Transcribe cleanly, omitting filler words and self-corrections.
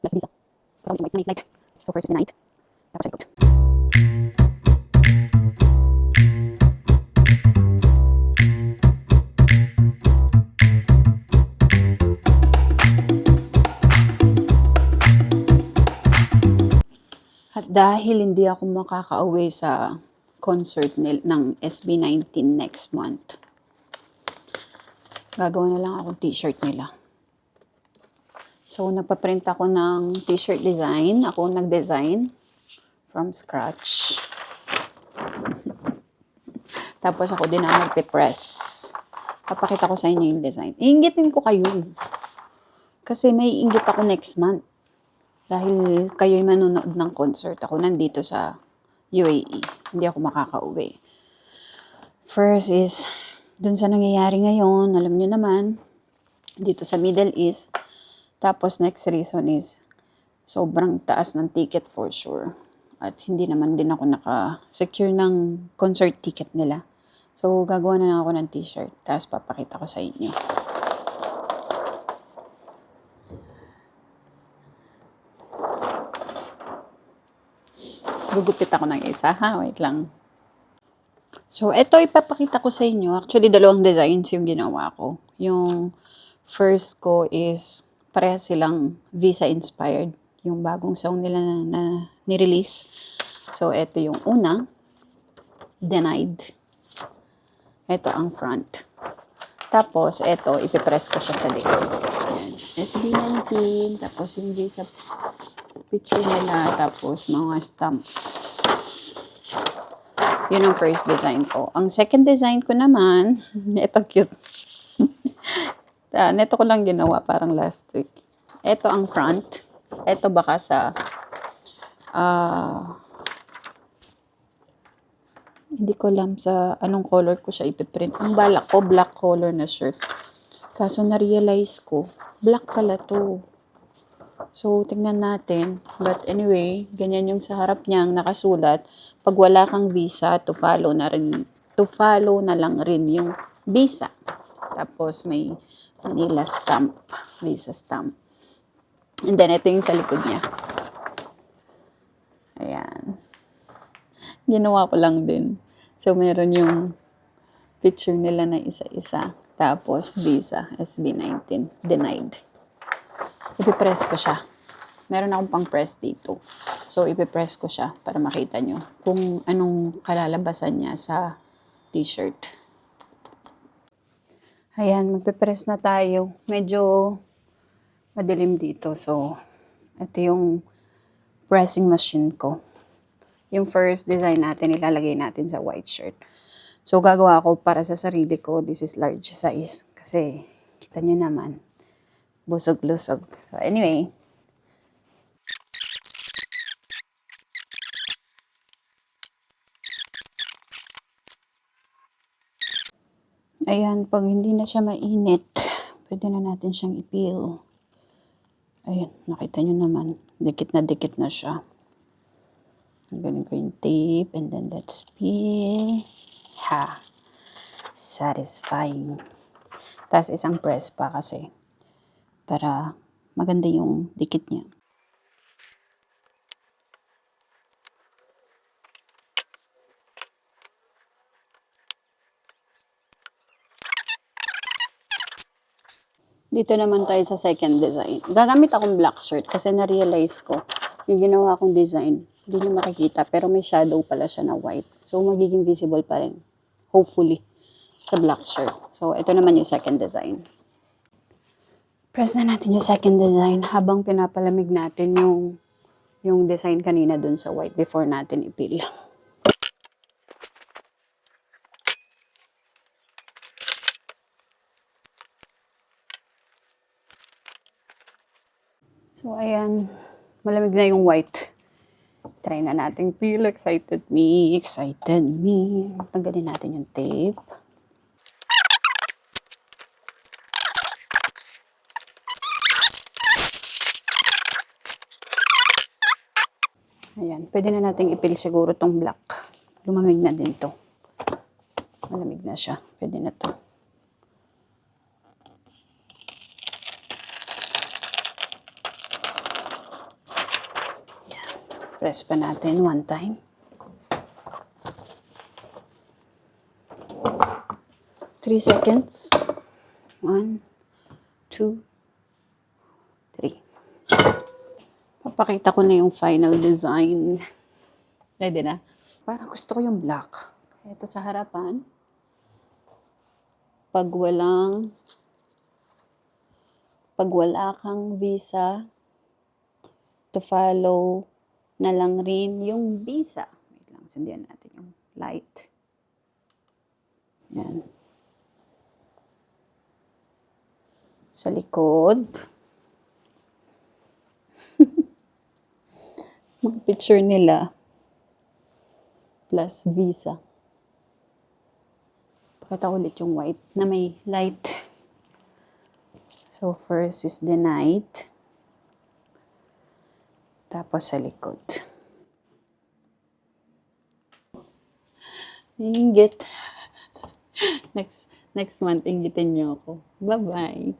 Plus visa. May light. So first is the night. Tapos ikot. At dahil hindi ako makakauwi sa concert ng SB19 next month, gagawa na lang akong t-shirt nila. So, nagpa-print ako ng t-shirt design. Ako nag-design from scratch. Tapos ako din ang magpe-press. Papakita ko sa inyo yung design. Iinggitin ko kayo. Kasi may inggit ako next month. Dahil kayo'y manonood ng concert. Ako nandito sa UAE. Hindi ako makakauwi. First is, dun sa nangyayari ngayon, alam nyo naman, dito sa Middle East. Tapos next reason is, sobrang taas ng ticket for sure. At hindi naman din ako naka-secure ng concert ticket nila. So, gagawa na lang ako ng t-shirt. Tapos papakita ko sa inyo. Gugupit ako ng isa, ha? Wait lang. So, ito ipapakita ko sa inyo. Actually, dalawang designs yung ginawa ko. Yung first ko is, pareha silang Visa-inspired. Yung bagong song nila na nirelease. So, ito yung una. Denied. Ito ang front. Tapos, ito, ipipress ko siya sa likod. Ayan. SB19. Tapos, yung Visa picture nila. Tapos, mga stamps. Yun ang first design ko. Ang second design ko naman, ito cute. Neto ko lang ginawa parang last week. Ito ang front. Ito baka sa hindi ko alam sa anong color ko siya ipiprint. Ang balak ko, black color na shirt. Kaso na-realize ko, black pala to. So, tingnan natin. But anyway, ganyan yung sa harap niyang nakasulat. Pag wala kang visa, to follow na lang rin yung visa. Tapos may Manila stamp, visa stamp. And then, ito yung sa likod niya. Ayan. Ginawa ko lang din. So, meron yung picture nila na isa-isa. Tapos, visa, SB19, denied. Ipipress ko siya. Meron akong pang press dito. So, ipipress ko siya para makita nyo kung anong kalalabasan niya sa t-shirt. Ayan, magpipress na tayo. Medyo madilim dito. So, ito yung pressing machine ko. Yung first design natin, ilalagay natin sa white shirt. So, gagawa ko para sa sarili ko. This is large size. Kasi, kita nyo naman, busog-lusog. So, anyway. Ayan, pag hindi na siya mainit, pwede na natin siyang i-peel. Ayan, nakita nyo naman, dikit na siya. Galing ko yung tape, and then let's peel. Ha! Satisfying. Tapos isang press pa kasi, para maganda yung dikit niya. Dito naman tayo sa second design. Gagamit akong black shirt kasi na-realize ko yung ginawa kong design, hindi nyo makikita pero may shadow pala siya na white. So, magiging visible pa rin. Hopefully. Sa black shirt. So, ito naman yung second design. Press na natin yung second design habang pinapalamig natin yung design kanina dun sa white before natin ipil. So, ayan. Malamig na yung white. Try na natin peel. Excited me. Tanggalin natin yung tape. Ayan. Pwede na natin ipil siguro tong black. Lumamig na din to. Malamig na siya. Pwede na to. Press pa natin one time. 3 seconds. 1, 2, 3. Papakita ko na yung final design. Ready na? Parang gusto ko yung black. Ito sa harapan. Pag wala kang visa, to follow na lang rin yung visa. Wait lang, sundian natin yung light. Yan. Sa likod. Mga picture nila. Plus visa. Pakita ko ulit yung white na may light. So, first is the night. Tapos sa likod. Inggit. Next month, inggitin niyo ako. Bye-bye.